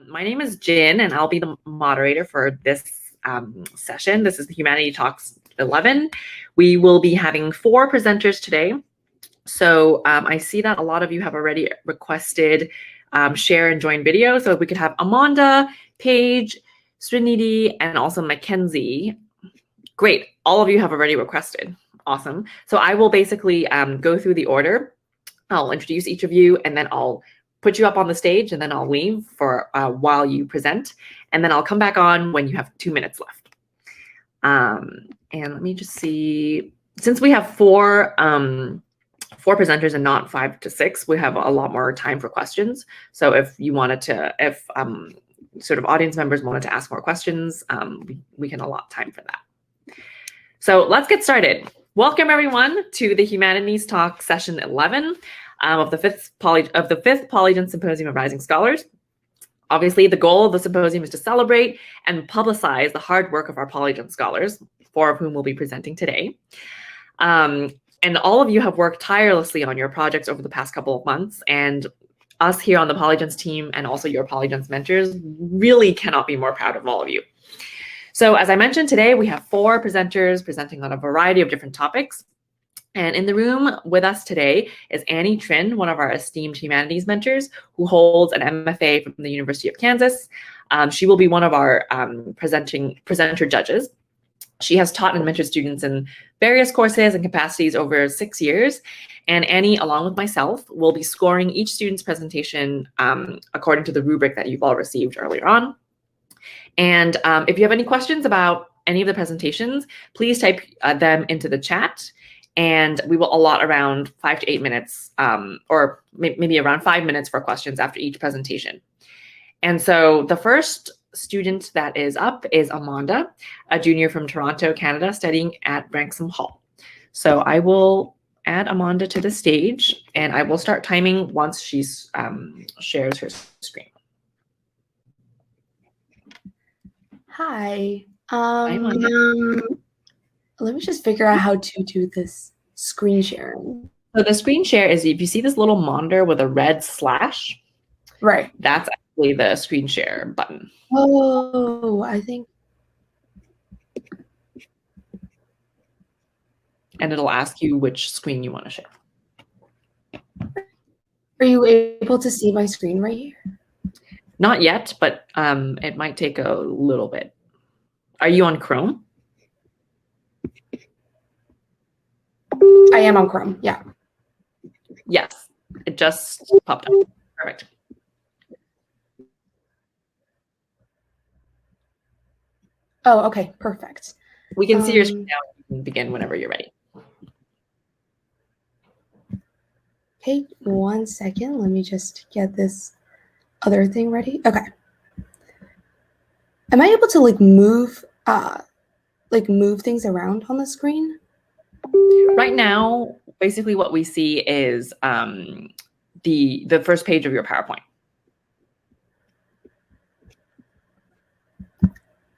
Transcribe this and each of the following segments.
My name is Jin, and I'll be the moderator for this session. This is the Humanity Talks 11. We will be having 4 presenters today. So I see that a lot of you have already requested share and join video. So if we could have Amonda, Paige, Srinidhi, and also Mackenzie. Great, all of you have already requested. Awesome. So I will basically go through the order. I'll introduce each of you, and then I'll put you up on the stage, and then I'll leave for while you present, and then I'll come back on when you have 2 minutes left. And let me just see, since we have 4 presenters and not 5 to 6, we have a lot more time for questions. So if you wanted to, if sort of audience members wanted to ask more questions, we can allot time for that. So let's get started. Welcome everyone to the Humanities Talk session 11 of the fifth Polygence Symposium of Rising Scholars. Obviously, the goal of the symposium is to celebrate and publicize the hard work of our Polygence scholars, 4 of whom will be presenting today. And all of you have worked tirelessly on your projects over the past couple of months, and us here on the Polygence team and also your Polygence mentors really cannot be more proud of all of you. So as I mentioned, today we have 4 presenters presenting on a variety of different topics. And in the room with us today is Annie Trin, one of our esteemed humanities mentors, who holds an MFA from the University of Kansas. She will be one of our presenter judges. She has taught and mentored students in various courses and capacities over 6 years. And Annie, along with myself, will be scoring each student's presentation according to the rubric that you've all received earlier on. And if you have any questions about any of the presentations, please type them into the chat, and we will allot around 5 to 8 minutes, or maybe around 5 minutes for questions after each presentation. And so the first student that is up is Amonda, a junior from Toronto, Canada, studying at Branksome Hall. So I will add Amonda to the stage, and I will start timing once she shares her screen. Hi. Hi, Amonda. Let me just figure out how to do this screen sharing. So the screen share is, if you see this little monitor with a red slash, right, that's actually the screen share button. Oh, I think. And it'll ask you which screen you want to share. Are you able to see my screen right here? Not yet, but it might take a little bit. Are you on Chrome? I am on Chrome, yeah. Yes, it just popped up. Perfect. Oh, okay, perfect. We can see your screen now. You can begin whenever you're ready. Okay, 1 second. Let me just get this other thing ready. Okay. Am I able to move things around on the screen? Right now, basically what we see is the first page of your PowerPoint.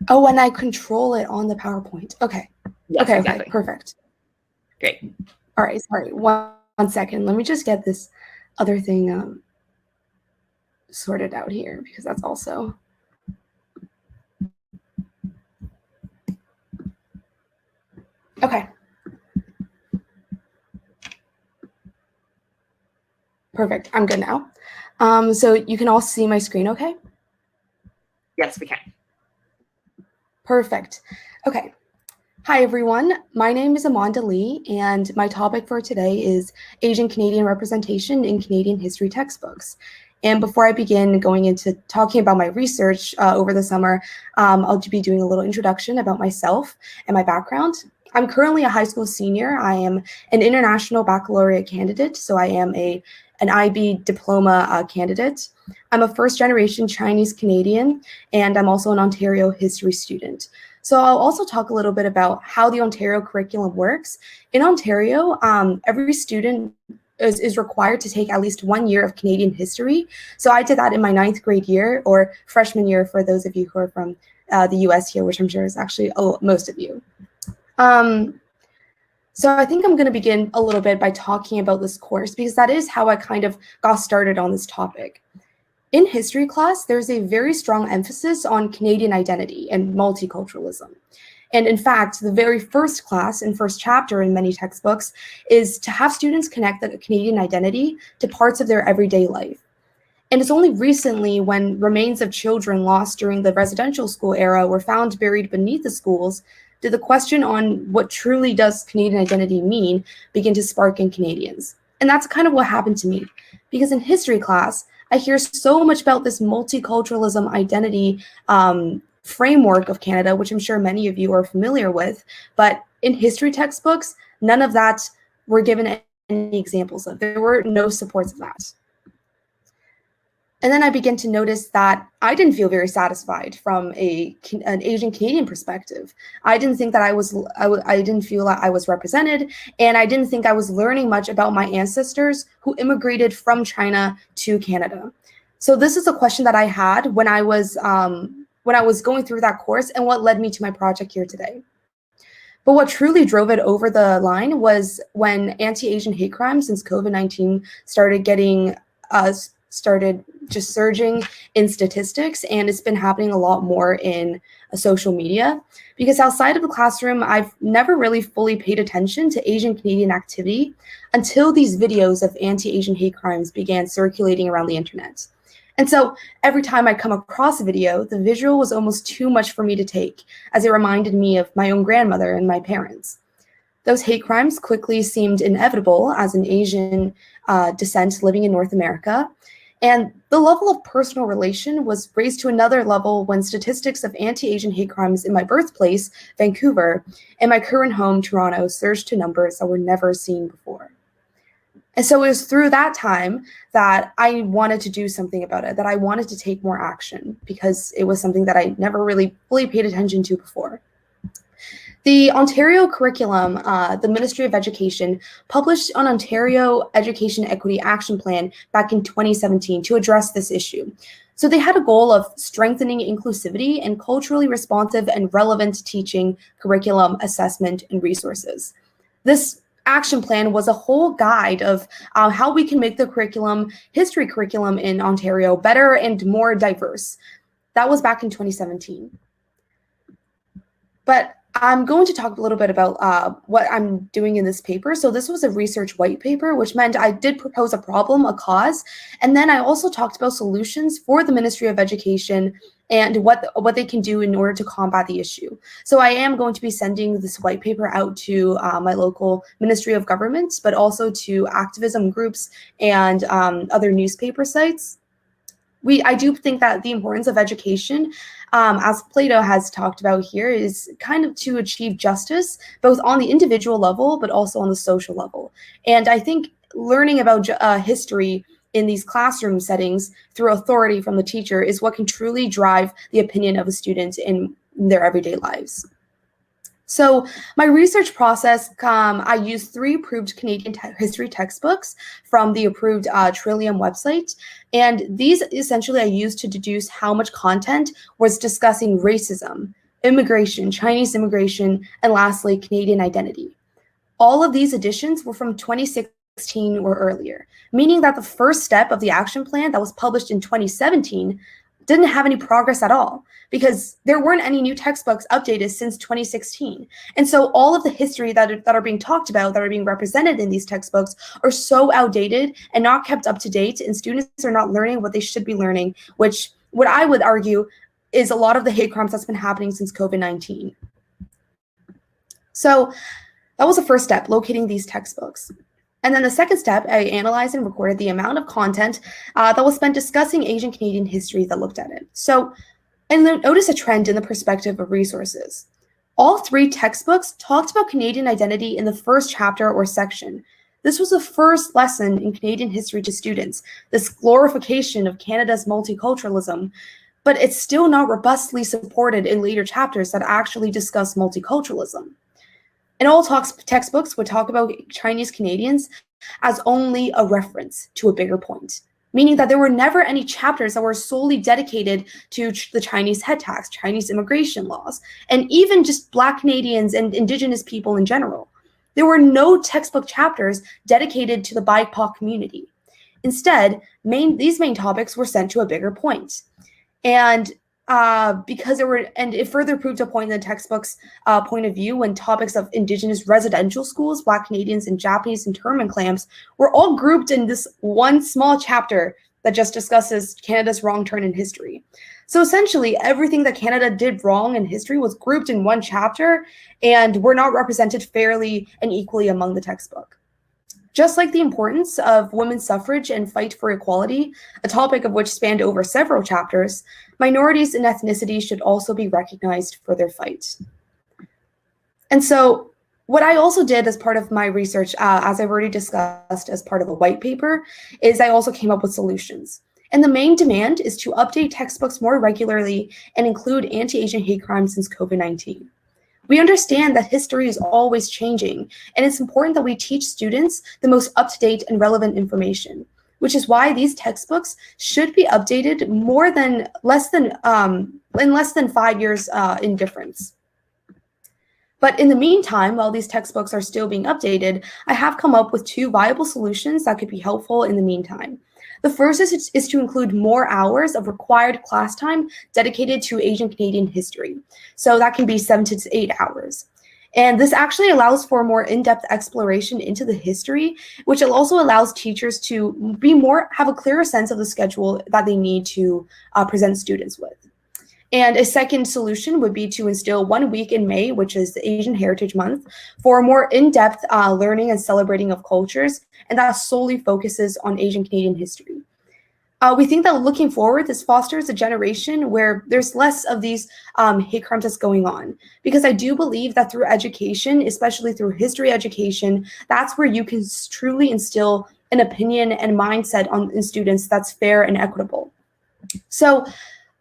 Oh, and I control it on the PowerPoint. Okay. Yes, okay, exactly. Okay, perfect. Great. All right, sorry. One second. Let me just get this other thing sorted out here, because that's also. Okay. Perfect. I'm good now. So you can all see my screen, okay? Yes, we can. Perfect. Okay. Hi, everyone. My name is Amonda Lee, and my topic for today is Asian Canadian representation in Canadian history textbooks. And before I begin going into talking about my research over the summer, I'll be doing a little introduction about myself and my background. I'm currently a high school senior. I am an international baccalaureate candidate, so I am an IB diploma candidate. I'm a first-generation Chinese Canadian, and I'm also an Ontario history student. So I'll also talk a little bit about how the Ontario curriculum works. In Ontario, every student is required to take at least 1 year of Canadian history. So I did that in my 9th grade year, or freshman year for those of you who are from the US here, which I'm sure is actually most of you. So I think I'm going to begin a little bit by talking about this course, because that is how I kind of got started on this topic. In history class, there's a very strong emphasis on Canadian identity and multiculturalism. And in fact, the very first class and first chapter in many textbooks is to have students connect the Canadian identity to parts of their everyday life. And it's only recently, when remains of children lost during the residential school era were found buried beneath the schools, did the question on what truly does Canadian identity mean begin to spark in Canadians. And that's kind of what happened to me, because in history class, I hear so much about this multiculturalism identity framework of Canada, which I'm sure many of you are familiar with, but in history textbooks, none of that were given any examples of. There were no supports of that. And then I began to notice that I didn't feel very satisfied from an Asian Canadian perspective. I didn't think that I didn't feel that I was represented, and I didn't think I was learning much about my ancestors who immigrated from China to Canada. So this is a question that I had when I was going through that course, and what led me to my project here today. But what truly drove it over the line was when anti-Asian hate crimes since COVID-19 started just surging in statistics, and it's been happening a lot more in social media. Because outside of the classroom, I've never really fully paid attention to Asian Canadian activity until these videos of anti-Asian hate crimes began circulating around the internet. And so every time I come across a video, the visual was almost too much for me to take, as it reminded me of my own grandmother and my parents. Those hate crimes quickly seemed inevitable as an Asian descent living in North America. And the level of personal relation was raised to another level when statistics of anti-Asian hate crimes in my birthplace, Vancouver, and my current home, Toronto, surged to numbers that were never seen before. And so it was through that time that I wanted to do something about it, that I wanted to take more action, because it was something that I never really fully paid attention to before. The Ontario curriculum, the Ministry of Education, published an Ontario Education Equity Action Plan back in 2017 to address this issue. So they had a goal of strengthening inclusivity and culturally responsive and relevant teaching, curriculum, assessment, and resources. This action plan was a whole guide of how we can make the history curriculum in Ontario better and more diverse. That was back in 2017. But I'm going to talk a little bit about what I'm doing in this paper. So this was a research white paper, which meant I did propose a problem, a cause, and then I also talked about solutions for the Ministry of Education and what they can do in order to combat the issue. So I am going to be sending this white paper out to my local Ministry of Government, but also to activism groups and other newspaper sites. I do think that the importance of education, as Plato has talked about here, is kind of to achieve justice, both on the individual level, but also on the social level. And I think learning about history in these classroom settings through authority from the teacher is what can truly drive the opinion of a student in their everyday lives. So my research process, I used 3 approved Canadian history textbooks from the approved Trillium website. And these essentially I used to deduce how much content was discussing racism, immigration, Chinese immigration, and lastly, Canadian identity. All of these editions were from 2016 or earlier, meaning that the first step of the action plan that was published in 2017 didn't have any progress at all, because there weren't any new textbooks updated since 2016. And so all of the history that are being talked about, that are being represented in these textbooks, are so outdated and not kept up to date, and students are not learning what they should be learning, which what I would argue is a lot of the hate crimes that's been happening since COVID-19. So that was the first step, locating these textbooks. And then the second step, I analyzed and recorded the amount of content that was spent discussing Asian Canadian history that looked at it. So, and then notice a trend in the perspective of resources. All 3 textbooks talked about Canadian identity in the first chapter or section. This was the first lesson in Canadian history to students, this glorification of Canada's multiculturalism, but it's still not robustly supported in later chapters that actually discuss multiculturalism. And all textbooks would talk about Chinese Canadians as only a reference to a bigger point, meaning that there were never any chapters that were solely dedicated to the Chinese head tax, Chinese immigration laws, and even just Black Canadians and Indigenous people in general. There were no textbook chapters dedicated to the BIPOC community. Instead, these main topics were sent to a bigger point. And it further proved a point in the textbook's point of view when topics of Indigenous residential schools, Black Canadians, and Japanese internment camps were all grouped in this one small chapter that just discusses Canada's wrong turn in history. So essentially, everything that Canada did wrong in history was grouped in one chapter and were not represented fairly and equally among the textbook. Just like the importance of women's suffrage and fight for equality, a topic of which spanned over several chapters, minorities and ethnicity should also be recognized for their fight. And so what I also did as part of my research, as I've already discussed as part of a white paper, is I also came up with solutions. And the main demand is to update textbooks more regularly and include anti-Asian hate crimes since COVID-19. We understand that history is always changing, and it's important that we teach students the most up-to-date and relevant information, which is why these textbooks should be updated in less than 5 years in difference. But in the meantime, while these textbooks are still being updated, I have come up with 2 viable solutions that could be helpful in the meantime. The first is to include more hours of required class time dedicated to Asian Canadian history. So that can be 7 to 8 hours. And this actually allows for more in-depth exploration into the history, which also allows teachers to have a clearer sense of the schedule that they need to present students with. And a second solution would be to instill 1 week in May, which is the Asian Heritage Month, for more in-depth learning and celebrating of cultures, and that solely focuses on Asian Canadian history. We think that looking forward, this fosters a generation where there's less of these hate crimes that's going on. Because I do believe that through education, especially through history education, that's where you can truly instill an opinion and mindset in students that's fair and equitable. So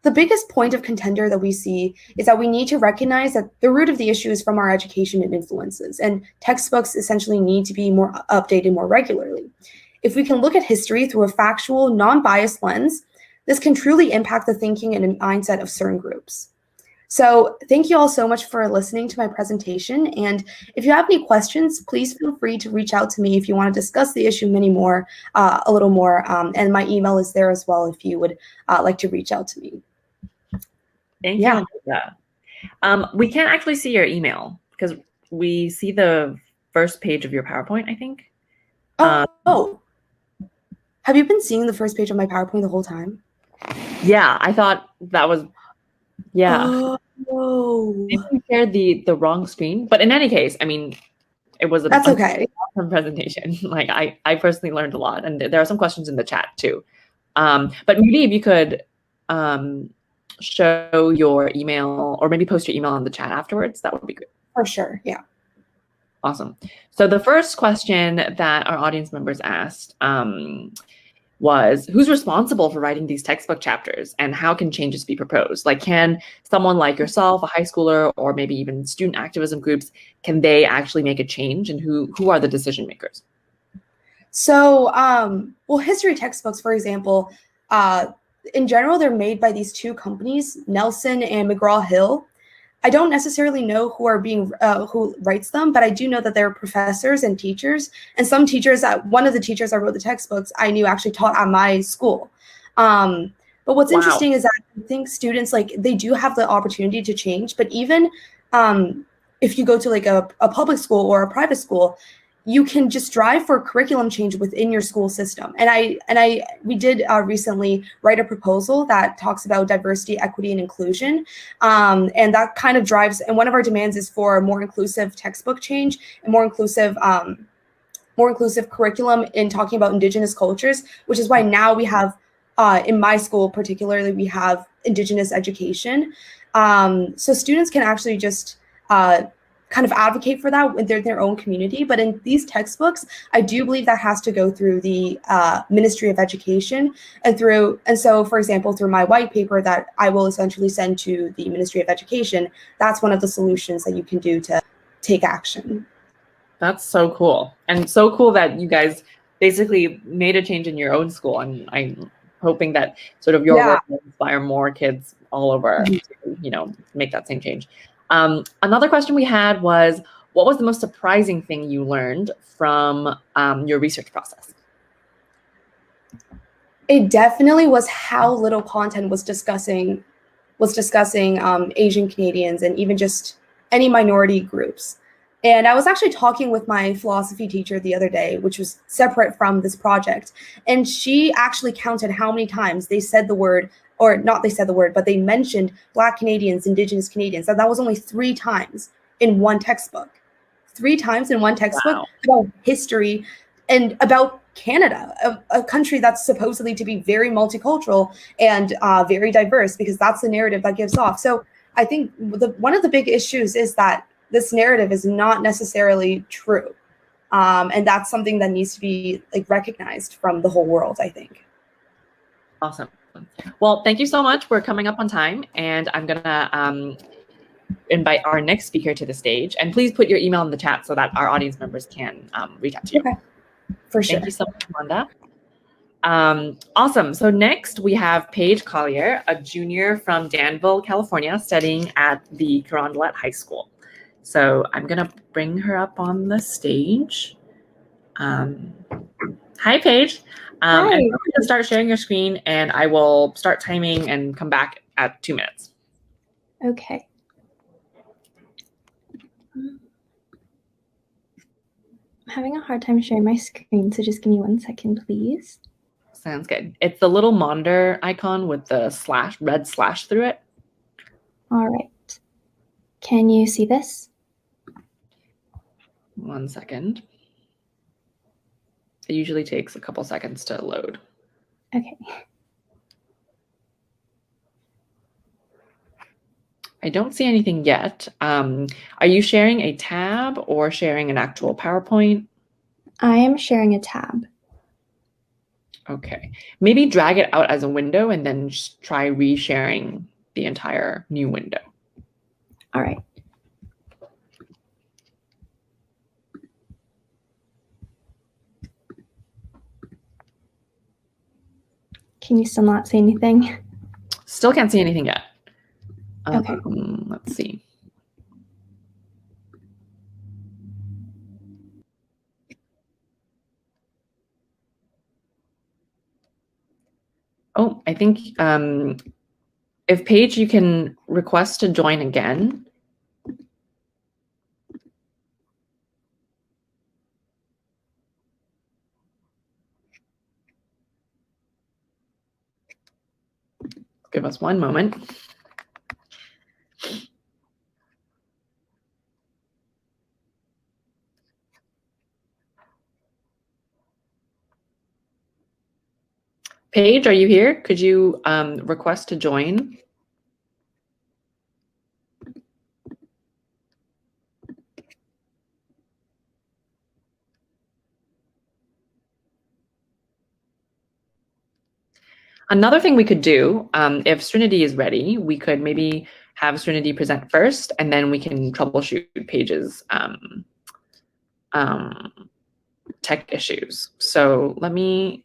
the biggest point of contender that we see is that we need to recognize that the root of the issue is from our education and influences, and textbooks essentially need to be more updated more regularly. If we can look at history through a factual, non-biased lens, this can truly impact the thinking and mindset of certain groups. So thank you all so much for listening to my presentation. And if you have any questions, please feel free to reach out to me if you want to discuss the issue a little more. And my email is there as well if you would like to reach out to me. Thank you. We can't actually see your email because we see the first page of your PowerPoint, I think. Have you been seeing the first page of my PowerPoint the whole time? Yeah, I thought that was, yeah. Oh. Maybe we shared the wrong screen, but in any case, I mean, it was That's okay. Awesome presentation. Like I personally learned a lot, and there are some questions in the chat too. But maybe if you could show your email or maybe post your email in the chat afterwards, that would be good. For sure, yeah. Awesome. So the first question that our audience members asked was, who's responsible for writing these textbook chapters and how can changes be proposed? Like, can someone like yourself, a high schooler, or maybe even student activism groups, can they actually make a change, and who are the decision makers? So, well, history textbooks, for example, in general, they're made by these 2 companies, Nelson and McGraw-Hill. I don't necessarily know who writes them, but I do know that they're professors and teachers. And some teachers, one of the teachers that wrote the textbooks, I knew actually taught at my school. But what's interesting is that I think students, they do have the opportunity to change. But even if you go to a public school or a private school, you can just strive for curriculum change within your school system. And we did recently write a proposal that talks about diversity, equity, and inclusion. And that kind of drives, and one of our demands is for more inclusive textbook change and more inclusive curriculum in talking about Indigenous cultures, which is why now we have, in my school particularly, we have Indigenous education. So students can actually just kind of advocate for that in their own community. But in these textbooks, I do believe that has to go through the Ministry of Education and so, for example, through my white paper that I will essentially send to the Ministry of Education, that's one of the solutions that you can do to take action. That's so cool. And so cool that you guys basically made a change in your own school. And I'm hoping that sort of your work will inspire more kids all over to, make that same change. Another question we had was, what was the most surprising thing you learned from your research process? It definitely was how little content was discussing Asian Canadians and even just any minority groups. And I was actually talking with my philosophy teacher the other day, which was separate from this project. And she actually counted how many times they said the word, or not they said the word, but they mentioned Black Canadians, Indigenous Canadians. That was only 3 times in one textbook. 3 times in one textbook Wow. about history and about Canada, a country that's supposedly to be very multicultural and very diverse, because that's the narrative that gives off. So I think one of the big issues is that this narrative is not necessarily true. And that's something that needs to be like recognized from the whole world, I think. Awesome. Well, thank you so much. We're coming up on time, and I'm gonna invite our next speaker to the stage. And please put your email in the chat so that our audience members can reach out to you. Okay, for sure. Thank you so much, Amonda. Awesome. So next we have Paige Collier, a junior from Danville, California, studying at the Carondelet High School. So I'm gonna bring her up on the stage. Hi, Paige. Hi. And we're gonna start sharing your screen, and I will start timing and come back at 2 minutes. Okay. I'm having a hard time sharing my screen, so just give me 1 second, please. Sounds good. It's the little monitor icon with the red slash through it. All right. Can you see this? 1 second. It usually takes a couple seconds to load. Okay. I don't see anything yet. Are you sharing a tab or sharing an actual PowerPoint? I am sharing a tab. Okay. Maybe drag it out as a window and then just try resharing the entire new window. All right. Can you still not see anything? Still can't see anything yet. Okay. Let's see. Oh, I think if Paige, you can request to join again. Give us 1 moment. Paige, are you here? Could you request to join? Another thing we could do, if Srinidhi is ready, we could maybe have Srinidhi present first, and then we can troubleshoot Paige's tech issues. So let me,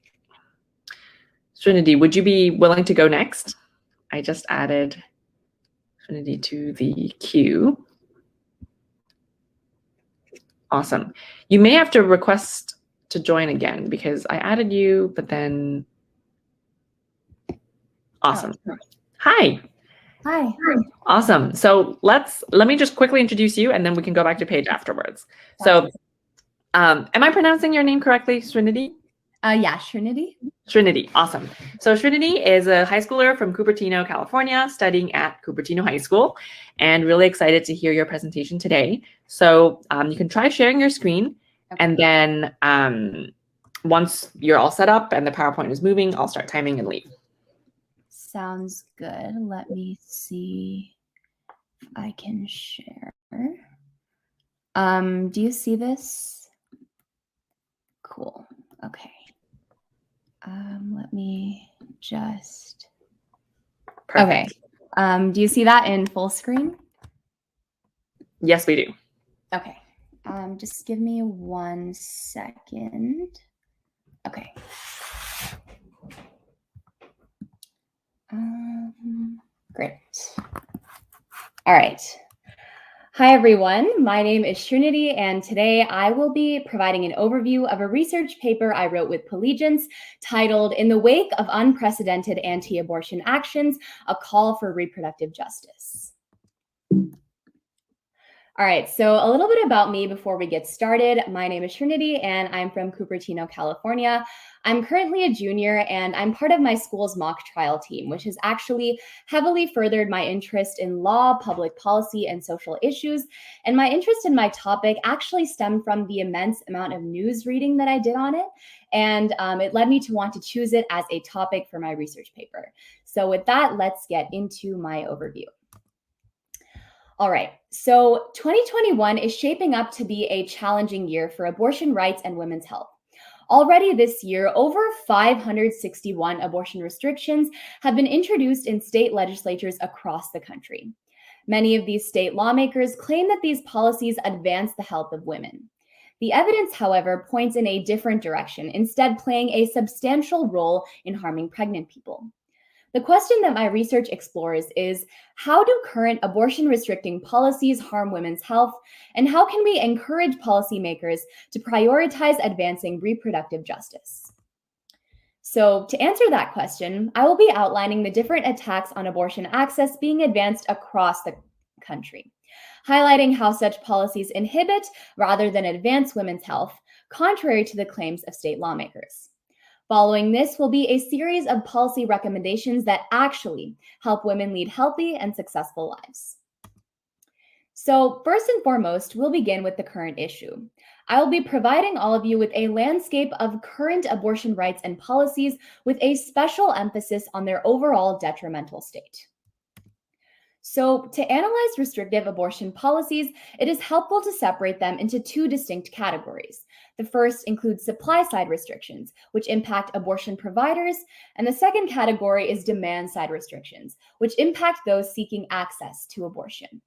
Srinidhi, would you be willing to go next? I just added Srinidhi to the queue. Awesome. You may have to request to join again because I added you, but then, awesome. Oh. Hi. Hi. Awesome. So let me just quickly introduce you, and then we can go back to Paige afterwards. So, am I pronouncing your name correctly, Srinidhi? Yeah, Srinidhi. Srinidhi, awesome. So Srinidhi is a high schooler from Cupertino, California, studying at Cupertino High School, and really excited to hear your presentation today. So you can try sharing your screen, Okay. and then once you're all set up and the PowerPoint is moving, I'll start timing and leave. Sounds good. Let me see if I can share. Do you see this? Cool. Okay. Let me just. Perfect. Okay. Do you see that in full screen? Yes, we do. Okay. Just give me 1 second. Okay. Great. All right. Hi, everyone. My name is Srinidhi, and today I will be providing an overview of a research paper I wrote with Polygence titled In the Wake of Unprecedented Anti-Abortion Actions, A Call for Reproductive Justice. All right, so a little bit about me before we get started. My name is Srinidhi, and I'm from Cupertino, California. I'm currently a junior, and I'm part of my school's mock trial team, which has actually heavily furthered my interest in law, public policy, and social issues. And my interest in my topic actually stemmed from the immense amount of news reading that I did on it, and it led me to want to choose it as a topic for my research paper. So with that, let's get into my overview. All right, so 2021 is shaping up to be a challenging year for abortion rights and women's health. Already this year, over 561 abortion restrictions have been introduced in state legislatures across the country. Many of these state lawmakers claim that these policies advance the health of women. The evidence, however, points in a different direction, instead playing a substantial role in harming pregnant people. The question that my research explores is, how do current abortion-restricting policies harm women's health, and how can we encourage policymakers to prioritize advancing reproductive justice? So to answer that question, I will be outlining the different attacks on abortion access being advanced across the country, highlighting how such policies inhibit rather than advance women's health, contrary to the claims of state lawmakers. Following this will be a series of policy recommendations that actually help women lead healthy and successful lives. So first and foremost, we'll begin with the current issue. I will be providing all of you with a landscape of current abortion rights and policies with a special emphasis on their overall detrimental state. So to analyze restrictive abortion policies, it is helpful to separate them into two distinct categories. The first includes supply-side restrictions, which impact abortion providers, and the second category is demand-side restrictions, which impact those seeking access to abortion.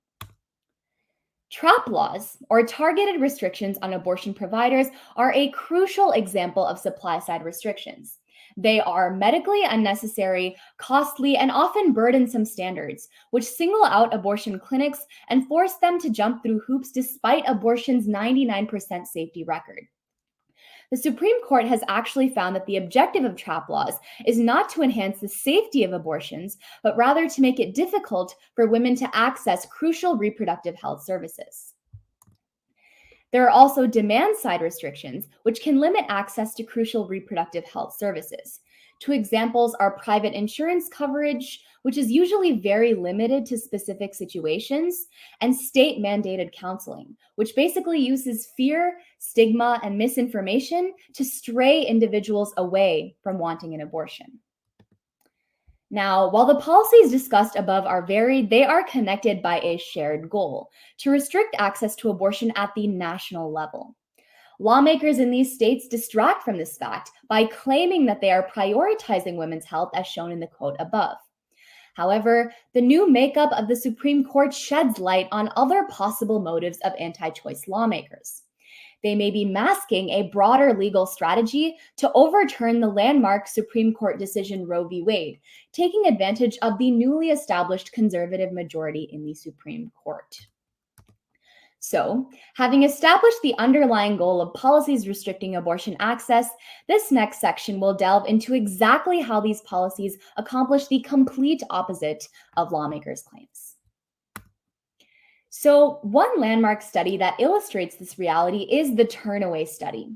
Trap laws, or targeted restrictions on abortion providers, are a crucial example of supply-side restrictions. They are medically unnecessary, costly, and often burdensome standards, which single out abortion clinics and force them to jump through hoops despite abortion's 99% safety record. The Supreme Court has actually found that the objective of trap laws is not to enhance the safety of abortions, but rather to make it difficult for women to access crucial reproductive health services. There are also demand-side restrictions, which can limit access to crucial reproductive health services. Two examples are private insurance coverage, which is usually very limited to specific situations, and state-mandated counseling, which basically uses fear, stigma, and misinformation to stray individuals away from wanting an abortion. Now, while the policies discussed above are varied, they are connected by a shared goal: to restrict access to abortion at the national level. Lawmakers in these states distract from this fact by claiming that they are prioritizing women's health, as shown in the quote above. However, the new makeup of the Supreme Court sheds light on other possible motives of anti-choice lawmakers. They may be masking a broader legal strategy to overturn the landmark Supreme Court decision Roe v. Wade, taking advantage of the newly established conservative majority in the Supreme Court. So, having established the underlying goal of policies restricting abortion access, this next section will delve into exactly how these policies accomplish the complete opposite of lawmakers' claims. So, one landmark study that illustrates this reality is the Turnaway study.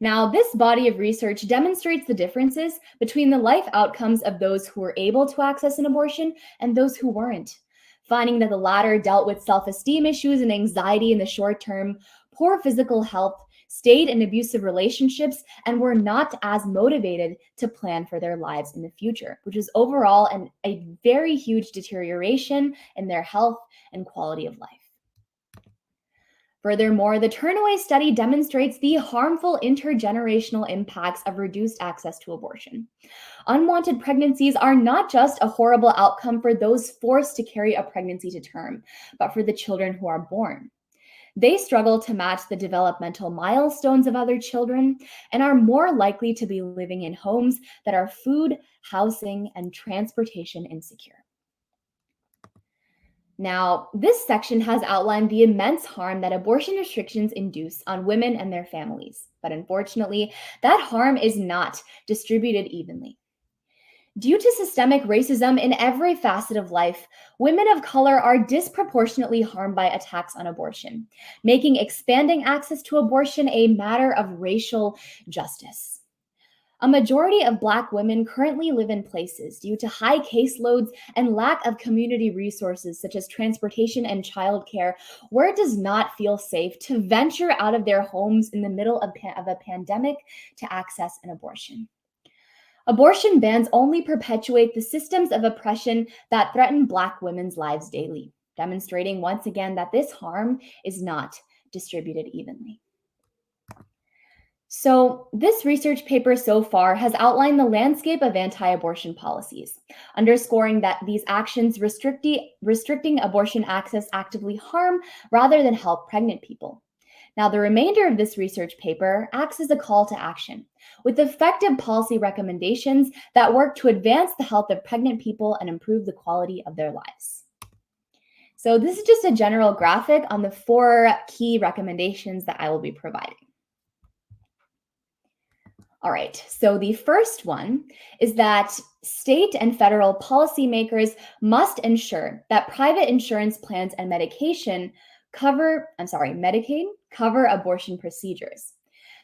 Now, this body of research demonstrates the differences between the life outcomes of those who were able to access an abortion and those who weren't, finding that the latter dealt with self-esteem issues and anxiety in the short term, poor physical health, stayed in abusive relationships, and were not as motivated to plan for their lives in the future, which is overall a very huge deterioration in their health and quality of life. Furthermore, the Turnaway study demonstrates the harmful intergenerational impacts of reduced access to abortion. Unwanted pregnancies are not just a horrible outcome for those forced to carry a pregnancy to term, but for the children who are born. They struggle to match the developmental milestones of other children and are more likely to be living in homes that are food, housing, and transportation insecure. Now, this section has outlined the immense harm that abortion restrictions induce on women and their families. But unfortunately, that harm is not distributed evenly. Due to systemic racism in every facet of life, women of color are disproportionately harmed by attacks on abortion, making expanding access to abortion a matter of racial justice. A majority of Black women currently live in places due to high caseloads and lack of community resources such as transportation and childcare, where it does not feel safe to venture out of their homes in the middle of a pandemic to access an abortion. Abortion bans only perpetuate the systems of oppression that threaten Black women's lives daily, demonstrating once again that this harm is not distributed evenly. So, this research paper so far has outlined the landscape of anti-abortion policies, underscoring that these actions restricting abortion access actively harm rather than help pregnant people. Now, the remainder of this research paper acts as a call to action, with effective policy recommendations that work to advance the health of pregnant people and improve the quality of their lives. So this is just a general graphic on the 4 key recommendations that I will be providing. All right, so the first one is that state and federal policymakers must ensure that private insurance plans and Medicaid cover abortion procedures.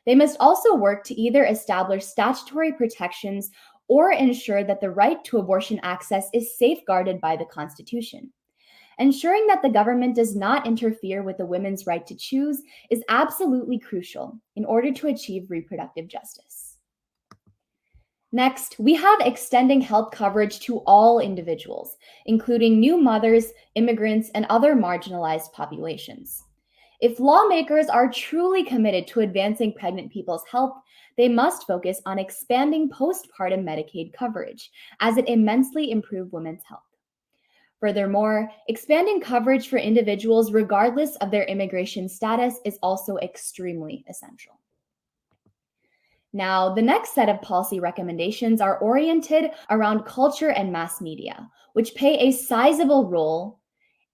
They must also work to either establish statutory protections or ensure that the right to abortion access is safeguarded by the Constitution. Ensuring that the government does not interfere with the women's right to choose is absolutely crucial in order to achieve reproductive justice. Next, we have extending health coverage to all individuals, including new mothers, immigrants, and other marginalized populations. If lawmakers are truly committed to advancing pregnant people's health, they must focus on expanding postpartum Medicaid coverage, as it immensely improves women's health. Furthermore, expanding coverage for individuals regardless of their immigration status is also extremely essential. Now, the next set of policy recommendations are oriented around culture and mass media, which play a sizable role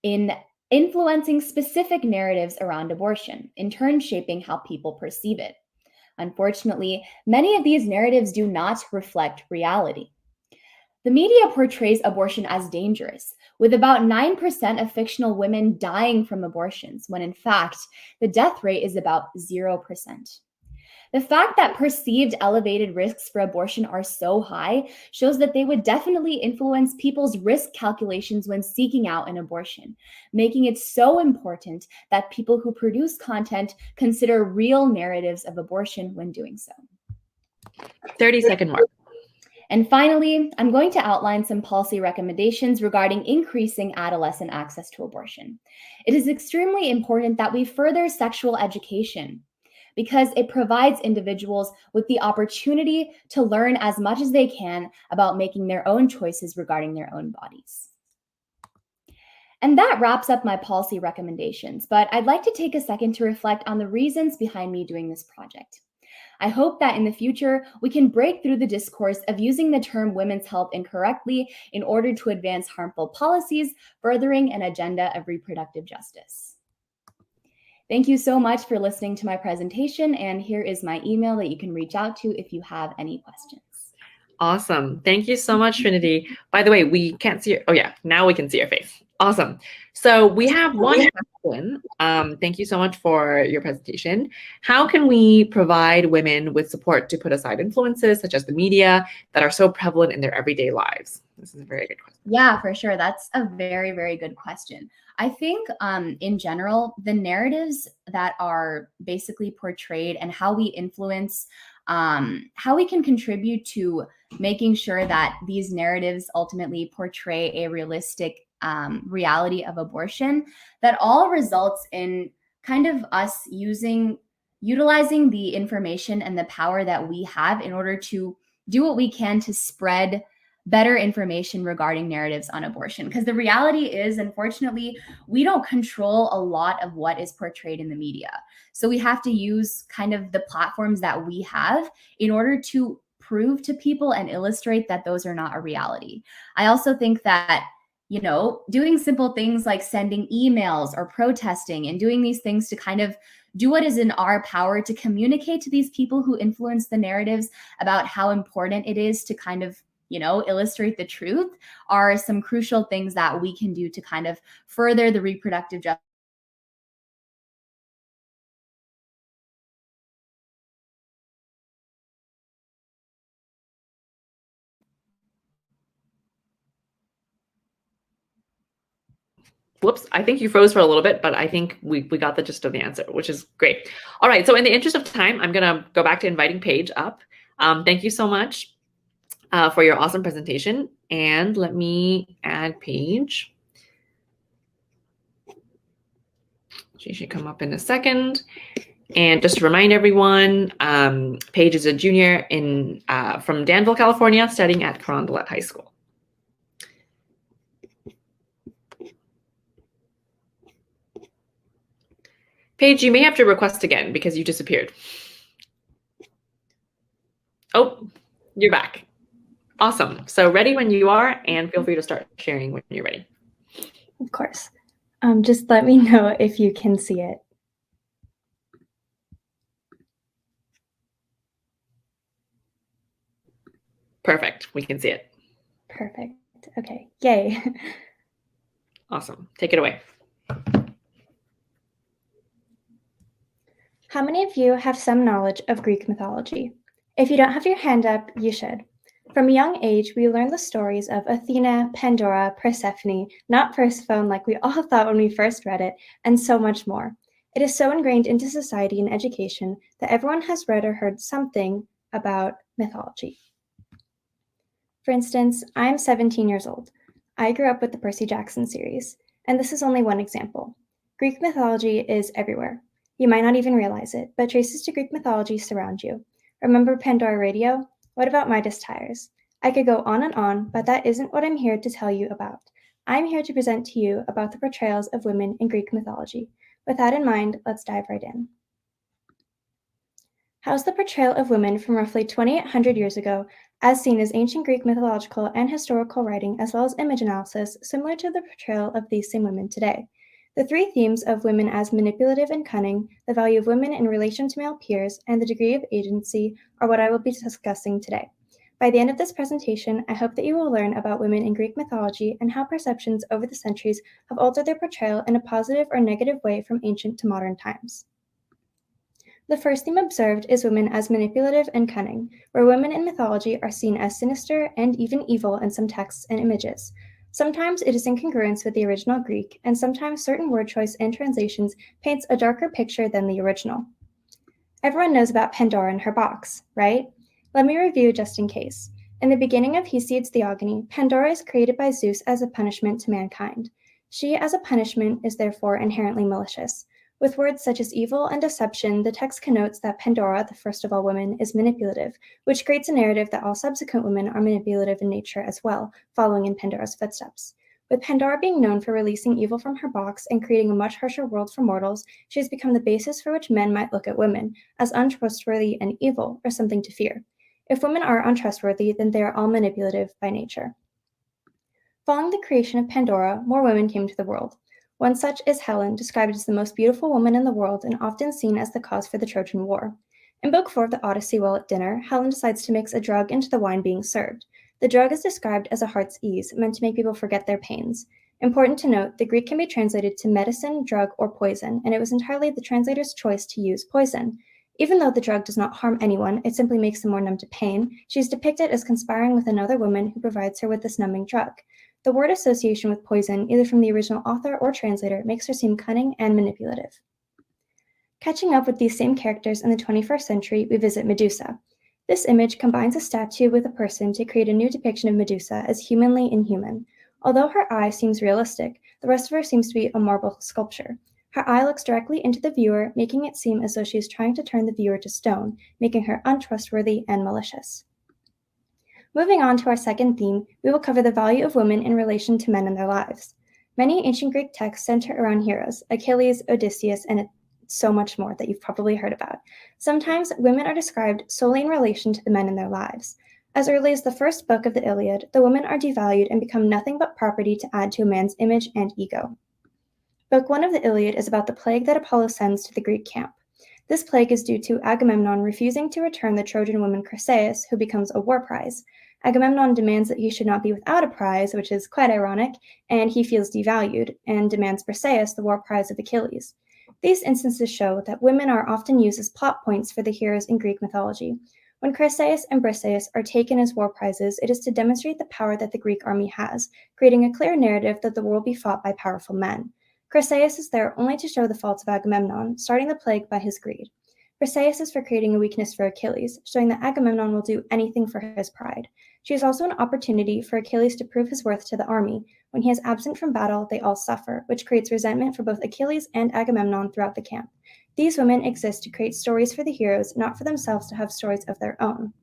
in influencing specific narratives around abortion, in turn shaping how people perceive it. Unfortunately, many of these narratives do not reflect reality. The media portrays abortion as dangerous, with about 9% of fictional women dying from abortions, when in fact, the death rate is about 0%. The fact that perceived elevated risks for abortion are so high shows that they would definitely influence people's risk calculations when seeking out an abortion, making it so important that people who produce content consider real narratives of abortion when doing so. 30-second mark. And finally, I'm going to outline some policy recommendations regarding increasing adolescent access to abortion. It is extremely important that we further sexual education, because it provides individuals with the opportunity to learn as much as they can about making their own choices regarding their own bodies. And that wraps up my policy recommendations, but I'd like to take a second to reflect on the reasons behind me doing this project. I hope that in the future, we can break through the discourse of using the term women's health incorrectly in order to advance harmful policies, furthering an agenda of reproductive justice. Thank you so much for listening to my presentation, and here is my email that you can reach out to if you have any questions. Awesome. Thank you so much, Srinidhi. By the way, we can't see your, oh yeah, now we can see your face. Awesome. So we have one question. Thank you so much for your presentation. How can we provide women with support to put aside influences such as the media that are so prevalent in their everyday lives? This is a very good question. Yeah, for sure. That's a very, very good question. I think in general, the narratives that are basically portrayed and how we influence, how we can contribute to making sure that these narratives ultimately portray a realistic reality of abortion, that all results in kind of us utilizing the information and the power that we have in order to do what we can to spread better information regarding narratives on abortion. Because the reality is, unfortunately, we don't control a lot of what is portrayed in the media. So we have to use kind of the platforms that we have in order to prove to people and illustrate that those are not a reality. I also think that you know, doing simple things like sending emails or protesting and doing these things to kind of do what is in our power to communicate to these people who influence the narratives about how important it is to kind of, you know, illustrate the truth are some crucial things that we can do to kind of further the reproductive justice. Whoops, I think you froze for a little bit, but I think we got the gist of the answer, which is great. All right, so in the interest of time, I'm gonna go back to inviting Paige up. Thank you so much for your awesome presentation. And let me add Paige. She should come up in a second. And just to remind everyone, Paige is a junior from Danville, California, studying at Carondelet High School. Paige, you may have to request again because you disappeared. Oh, you're back. Awesome. So ready when you are, and feel free to start sharing when you're ready. Of course. Just let me know if you can see it. Perfect. We can see it. Perfect. Okay. Yay. Awesome. Take it away. How many of you have some knowledge of Greek mythology? If you don't have your hand up, you should. From a young age, we learn the stories of Athena, Pandora, Persephone, not Persephone like we all thought when we first read it, and so much more. It is so ingrained into society and education that everyone has read or heard something about mythology. For instance, I'm 17 years old. I grew up with the Percy Jackson series, and this is only one example. Greek mythology is everywhere. You might not even realize it, but traces to Greek mythology surround you. Remember Pandora Radio? What about Midas tires? I could go on, but that isn't what I'm here to tell you about. I'm here to present to you about the portrayals of women in Greek mythology. With that in mind, let's dive right in. How's the portrayal of women from roughly 2,800 years ago, as seen as ancient Greek mythological and historical writing, as well as image analysis, similar to the portrayal of these same women today? The three themes of women as manipulative and cunning, the value of women in relation to male peers, and the degree of agency are what I will be discussing today. By the end of this presentation, I hope that you will learn about women in Greek mythology and how perceptions over the centuries have altered their portrayal in a positive or negative way from ancient to modern times. The first theme observed is women as manipulative and cunning, where women in mythology are seen as sinister and even evil in some texts and images. Sometimes it is in congruence with the original Greek, and sometimes certain word choice and translations paints a darker picture than the original. Everyone knows about Pandora and her box, right? Let me review just in case. In the beginning of Hesiod's Theogony, Pandora is created by Zeus as a punishment to mankind. She, as a punishment, is therefore inherently malicious. With words such as evil and deception, the text connotes that Pandora, the first of all women, is manipulative, which creates a narrative that all subsequent women are manipulative in nature as well, following in Pandora's footsteps. With Pandora being known for releasing evil from her box and creating a much harsher world for mortals, she has become the basis for which men might look at women, as untrustworthy and evil, or something to fear. If women are untrustworthy, then they are all manipulative by nature. Following the creation of Pandora, more women came to the world. One such is Helen, described as the most beautiful woman in the world and often seen as the cause for the Trojan War. In Book 4 of the Odyssey, while at dinner, Helen decides to mix a drug into the wine being served. The drug is described as a heart's ease, meant to make people forget their pains. Important to note, the Greek can be translated to medicine, drug, or poison, and it was entirely the translator's choice to use poison. Even though the drug does not harm anyone, it simply makes them more numb to pain, she is depicted as conspiring with another woman who provides her with this numbing drug. The word association with poison, either from the original author or translator, makes her seem cunning and manipulative. Catching up with these same characters in the 21st century, we visit Medusa. This image combines a statue with a person to create a new depiction of Medusa as humanly inhuman. Although her eye seems realistic, the rest of her seems to be a marble sculpture. Her eye looks directly into the viewer, making it seem as though she is trying to turn the viewer to stone, making her untrustworthy and malicious. Moving on to our second theme, we will cover the value of women in relation to men in their lives. Many ancient Greek texts center around heroes, Achilles, Odysseus, and so much more that you've probably heard about. Sometimes women are described solely in relation to the men in their lives. As early as the first book of the Iliad, the women are devalued and become nothing but property to add to a man's image and ego. Book 1 of the Iliad is about the plague that Apollo sends to the Greek camp. This plague is due to Agamemnon refusing to return the Trojan woman Chryseis, who becomes a war prize. Agamemnon demands that he should not be without a prize, which is quite ironic, and he feels devalued, and demands Briseis, the war prize of Achilles. These instances show that women are often used as plot points for the heroes in Greek mythology. When Chryseis and Briseis are taken as war prizes, it is to demonstrate the power that the Greek army has, creating a clear narrative that the war will be fought by powerful men. Chryseis is there only to show the faults of Agamemnon, starting the plague by his greed. Briseis is for creating a weakness for Achilles, showing that Agamemnon will do anything for his pride. She is also an opportunity for Achilles to prove his worth to the army. When he is absent from battle, they all suffer, which creates resentment for both Achilles and Agamemnon throughout the camp. These women exist to create stories for the heroes, not for themselves to have stories of their own.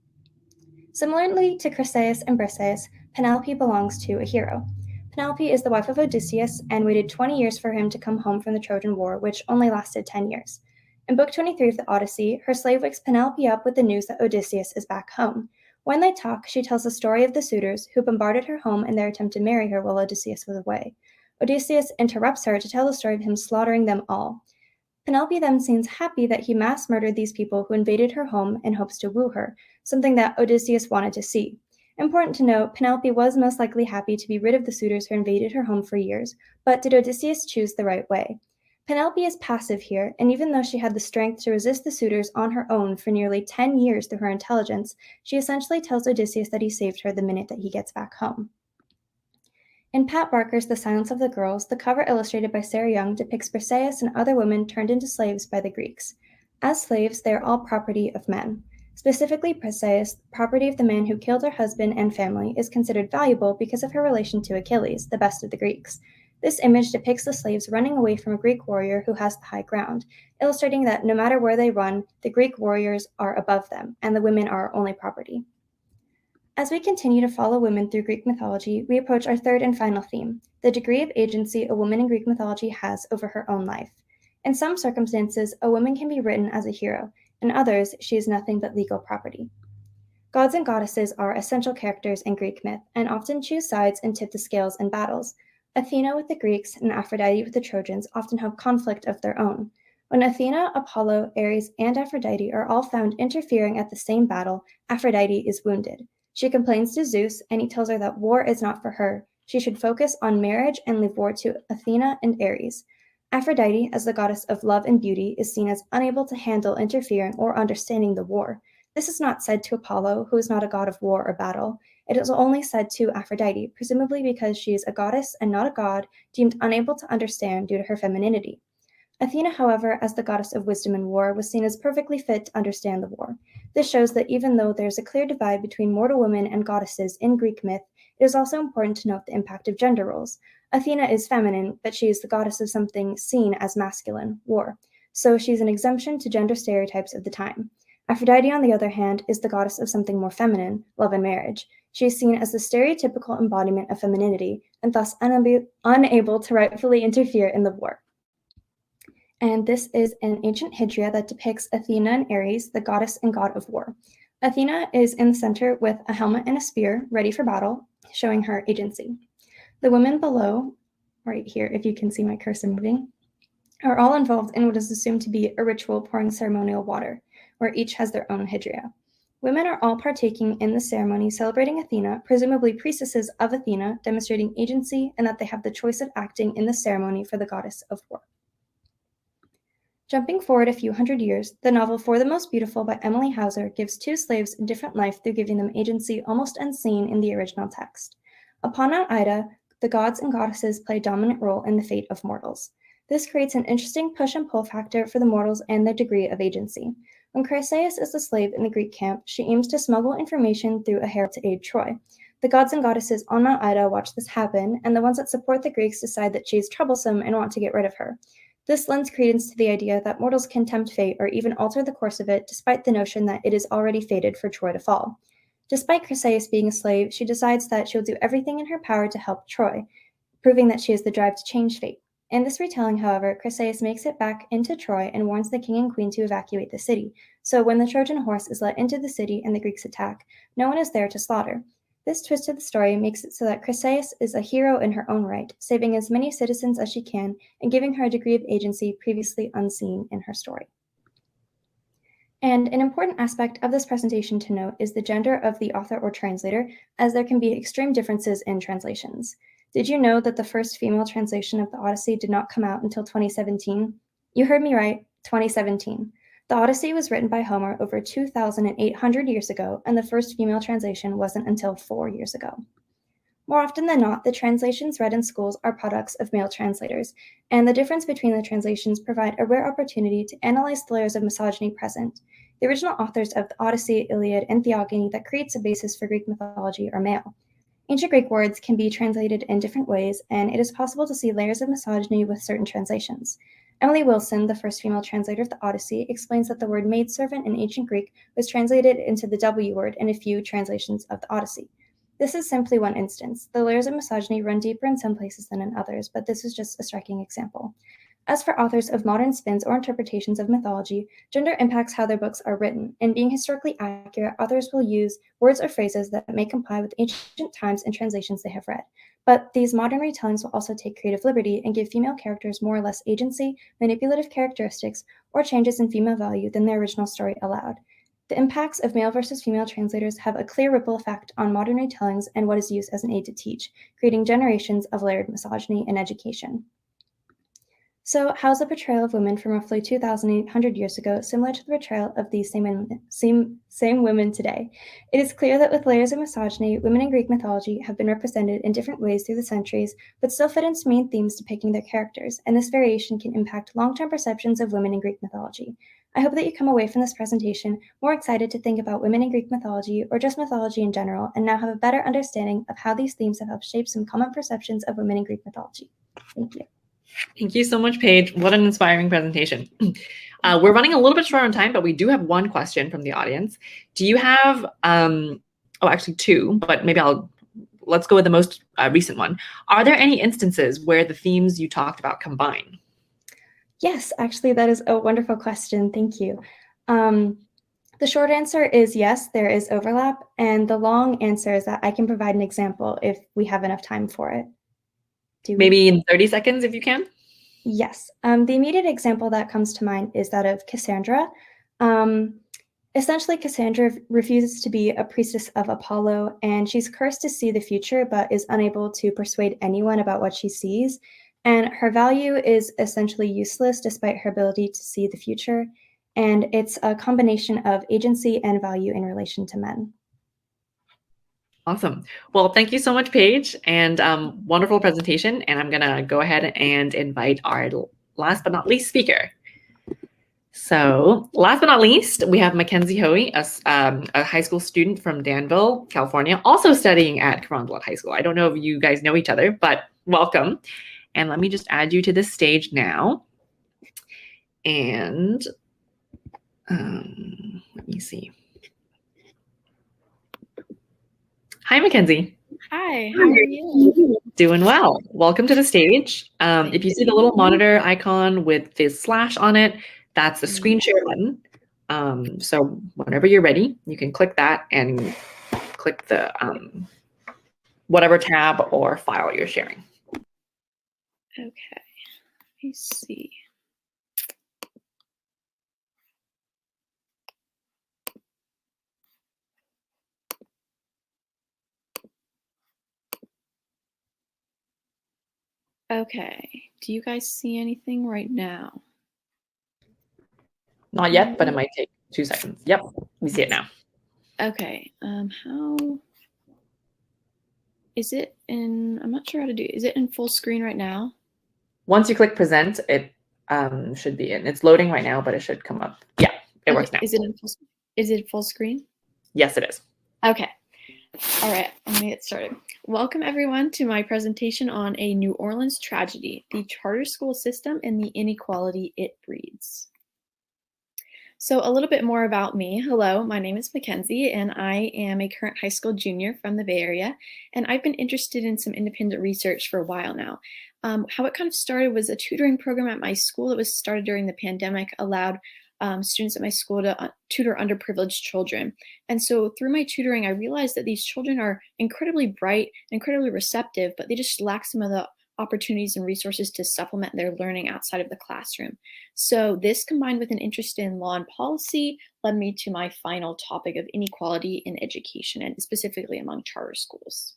Similarly to Chryseis and Briseis, Penelope belongs to a hero. Penelope is the wife of Odysseus and waited 20 years for him to come home from the Trojan War, which only lasted 10 years. In Book 23 of the Odyssey, her slave wakes Penelope up with the news that Odysseus is back home. When they talk, she tells the story of the suitors who bombarded her home in their attempt to marry her while Odysseus was away. Odysseus interrupts her to tell the story of him slaughtering them all. Penelope then seems happy that he mass murdered these people who invaded her home in hopes to woo her, something that Odysseus wanted to see. Important to note, Penelope was most likely happy to be rid of the suitors who invaded her home for years, but did Odysseus choose the right way? Penelope is passive here, and even though she had the strength to resist the suitors on her own for nearly 10 years through her intelligence, she essentially tells Odysseus that he saved her the minute that he gets back home. In Pat Barker's The Silence of the Girls, the cover illustrated by Sarah Young depicts Briseis and other women turned into slaves by the Greeks. As slaves, they are all property of men. Specifically, Briseis, property of the man who killed her husband and family, is considered valuable because of her relation to Achilles, the best of the Greeks. This image depicts the slaves running away from a Greek warrior who has the high ground, illustrating that no matter where they run, the Greek warriors are above them, and the women are only property. As we continue to follow women through Greek mythology, we approach our third and final theme, the degree of agency a woman in Greek mythology has over her own life. In some circumstances, a woman can be written as a hero. In others, she is nothing but legal property. Gods and goddesses are essential characters in Greek myth and often choose sides and tip the scales in battles. Athena with the Greeks and Aphrodite with the Trojans often have conflict of their own. When Athena, Apollo, Ares, and Aphrodite are all found interfering at the same battle, Aphrodite is wounded. She complains to Zeus, and he tells her that war is not for her. She should focus on marriage and leave war to Athena and Ares. Aphrodite, as the goddess of love and beauty, is seen as unable to handle interfering or understanding the war. This is not said to Apollo, who is not a god of war or battle. It is only said to Aphrodite, presumably because she is a goddess and not a god, deemed unable to understand due to her femininity. Athena, however, as the goddess of wisdom and war, was seen as perfectly fit to understand the war. This shows that even though there is a clear divide between mortal women and goddesses in Greek myth, it is also important to note the impact of gender roles. Athena is feminine, but she is the goddess of something seen as masculine, war. So she is an exemption to gender stereotypes of the time. Aphrodite, on the other hand, is the goddess of something more feminine, love and marriage. She is seen as the stereotypical embodiment of femininity, and thus unable to rightfully interfere in the war. And this is an ancient hydra that depicts Athena and Ares, the goddess and god of war. Athena is in the center with a helmet and a spear, ready for battle, showing her agency. The women below, right here, if you can see my cursor moving, are all involved in what is assumed to be a ritual pouring ceremonial water, where each has their own hydra. Women are all partaking in the ceremony celebrating Athena, presumably priestesses of Athena, demonstrating agency and that they have the choice of acting in the ceremony for the goddess of war. Jumping forward a few hundred years, the novel For the Most Beautiful by Emily Hauser gives two slaves a different life through giving them agency almost unseen in the original text. Upon Mount Ida, the gods and goddesses play a dominant role in the fate of mortals. This creates an interesting push and pull factor for the mortals and their degree of agency. When Chryseis is the slave in the Greek camp, she aims to smuggle information through a herald to aid Troy. The gods and goddesses on Mount Ida watch this happen, and the ones that support the Greeks decide that she is troublesome and want to get rid of her. This lends credence to the idea that mortals can tempt fate or even alter the course of it, despite the notion that it is already fated for Troy to fall. Despite Chryseis being a slave, she decides that she'll do everything in her power to help Troy, proving that she has the drive to change fate. In this retelling, however, Chryseis makes it back into Troy and warns the king and queen to evacuate the city, So when the Trojan horse is let into the city and the Greeks attack, no one is there to slaughter. This twist of the story makes it so that Chryseis is a hero in her own right, saving as many citizens as she can and giving her a degree of agency previously unseen in her story. And an important aspect of this presentation to note is the gender of the author or translator, as there can be extreme differences in translations. Did you know that the first female translation of the Odyssey did not come out until 2017? You heard me right, 2017. The Odyssey was written by Homer over 2,800 years ago, and the first female translation wasn't until 4 years ago. More often than not, the translations read in schools are products of male translators, and the difference between the translations provide a rare opportunity to analyze the layers of misogyny present. The original authors of the Odyssey, Iliad, and Theogony that creates a basis for Greek mythology are male. Ancient Greek words can be translated in different ways, and it is possible to see layers of misogyny with certain translations. Emily Wilson, the first female translator of the Odyssey, explains that the word maidservant in ancient Greek was translated into the W word in a few translations of the Odyssey. This is simply one instance. The layers of misogyny run deeper in some places than in others, but this is just a striking example. As for authors of modern spins or interpretations of mythology, gender impacts how their books are written. In being historically accurate, authors will use words or phrases that may comply with ancient times and translations they have read. But these modern retellings will also take creative liberty and give female characters more or less agency, manipulative characteristics, or changes in female value than their original story allowed. The impacts of male versus female translators have a clear ripple effect on modern retellings and what is used as an aid to teach, creating generations of layered misogyny in education. So how's the portrayal of women from roughly 2,800 years ago similar to the portrayal of these same women today? It is clear that with layers of misogyny, women in Greek mythology have been represented in different ways through the centuries, but still fit into main themes depicting their characters, and this variation can impact long-term perceptions of women in Greek mythology. I hope that you come away from this presentation more excited to think about women in Greek mythology or just mythology in general, and now have a better understanding of how these themes have helped shape some common perceptions of women in Greek mythology. Thank you. Thank you so much, Paige. What an inspiring presentation. We're running a little bit short on time, but we do have one question from the audience. Do you have, actually two, but maybe let's go with the most recent one. Are there any instances where the themes you talked about combine? Yes, actually, that is a wonderful question. Thank you. The short answer is yes, there is overlap. And the long answer is that I can provide an example if we have enough time for it. Maybe in 30 seconds, if you can? Yes. The immediate example that comes to mind is that of Cassandra. Essentially, Cassandra refuses to be a priestess of Apollo, and she's cursed to see the future, but is unable to persuade anyone about what she sees. And her value is essentially useless despite her ability to see the future. And it's a combination of agency and value in relation to men. Awesome. Well, thank you so much, Paige, and wonderful presentation. And I'm going to go ahead and invite our last but not least speaker. So last but not least, we have Mackenzie Hoey, a high school student from Danville, California, also studying at Carondelet High School. I don't know if you guys know each other, but welcome. And let me just add you to this stage now. And let me see. Hi, Mackenzie. Hi, how are you? Doing well. Welcome to the stage. If you see the little monitor icon with this slash on it, that's the screen share button. So whenever you're ready, you can click that and click the whatever tab or file you're sharing. Okay, let me see. Okay, do you guys see anything right now? Not yet, but it might take 2 seconds. Yep, we see it now. Okay, how is it in, I'm not sure how to do it. Is it in full screen right now? Once you click present, it should be in. It's loading right now, but it should come up. Yeah, it works now. Is it full screen? Yes, it is. Okay. All right, let me get started. Welcome everyone to my presentation on a New Orleans tragedy, the charter school system and the inequality it breeds. So a little bit more about me. Hello, my name is Mackenzie, and I am a current high school junior from the Bay Area, and I've been interested in some independent research for a while now. How it kind of started was a tutoring program at my school that was started during the pandemic allowed students at my school to tutor underprivileged children. And so through my tutoring, I realized that these children are incredibly bright, incredibly receptive, but they just lack some of the opportunities and resources to supplement their learning outside of the classroom. So this, combined with an interest in law and policy, led me to my final topic of inequality in education, and specifically among charter schools.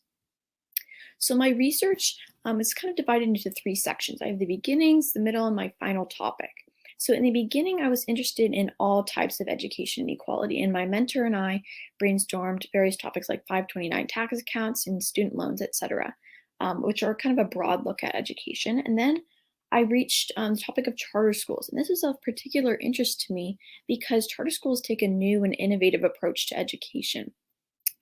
So my research is kind of divided into 3 sections. I have the beginnings, the middle, and my final topic. So in the beginning, I was interested in all types of education inequality, and my mentor and I brainstormed various topics like 529 tax accounts and student loans, etc., which are kind of a broad look at education. And then I reached the topic of charter schools, and this is of particular interest to me because charter schools take a new and innovative approach to education.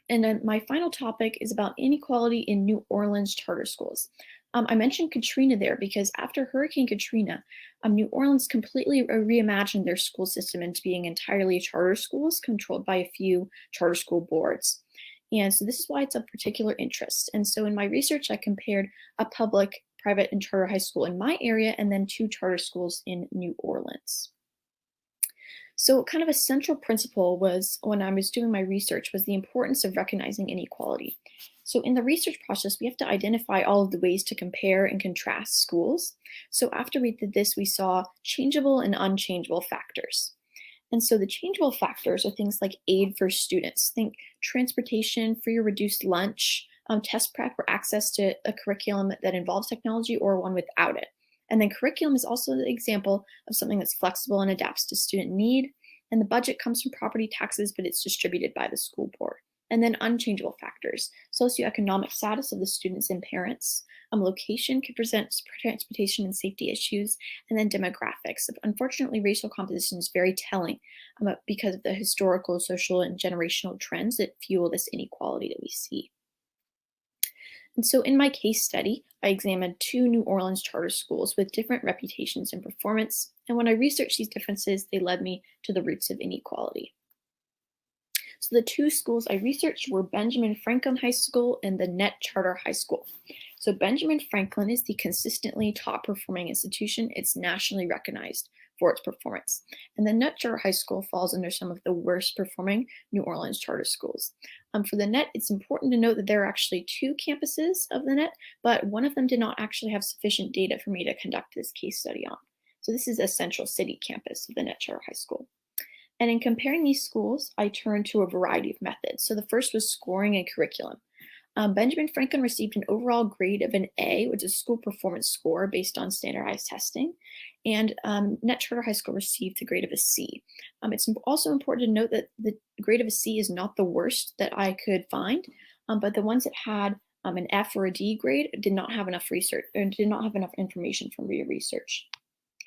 And then my final topic is about inequality in New Orleans charter schools. I mentioned Katrina there because after Hurricane Katrina, New Orleans completely reimagined their school system into being entirely charter schools controlled by a few charter school boards. And so this is why it's of particular interest. And so in my research, I compared a public, private, and charter high school in my area and then 2 charter schools in New Orleans. So kind of a central principle was, when I was doing my research, was the importance of recognizing inequality. So in the research process, we have to identify all of the ways to compare and contrast schools. So after we did this, we saw changeable and unchangeable factors. And so the changeable factors are things like aid for students. Think transportation, free or reduced lunch, test prep, or access to a curriculum that involves technology or one without it. And then curriculum is also the example of something that's flexible and adapts to student need. And the budget comes from property taxes, but it's distributed by the school board. And then unchangeable factors, socioeconomic status of the students and parents, location can present transportation and safety issues, and then demographics. Unfortunately, racial composition is very telling because of the historical, social, and generational trends that fuel this inequality that we see. And so in my case study, I examined 2 New Orleans charter schools with different reputations and performance. And when I researched these differences, they led me to the roots of inequality. So the 2 schools I researched were Benjamin Franklin High School and the Net Charter High School. So Benjamin Franklin is the consistently top performing institution. It's nationally recognized for its performance. And the Net Charter High School falls under some of the worst performing New Orleans charter schools. For the Net, it's important to note that there are actually 2 campuses of the Net, but one of them did not actually have sufficient data for me to conduct this case study on. So this is a Central City campus of the Net Charter High School. And in comparing these schools, I turned to a variety of methods. So the first was scoring and curriculum. Benjamin Franklin received an overall grade of an A, which is a school performance score based on standardized testing. And Net Charter High School received the grade of a C. It's also important to note that the grade of a C is not the worst that I could find, but the ones that had an F or a D grade did not have enough research, or did not have enough information from research.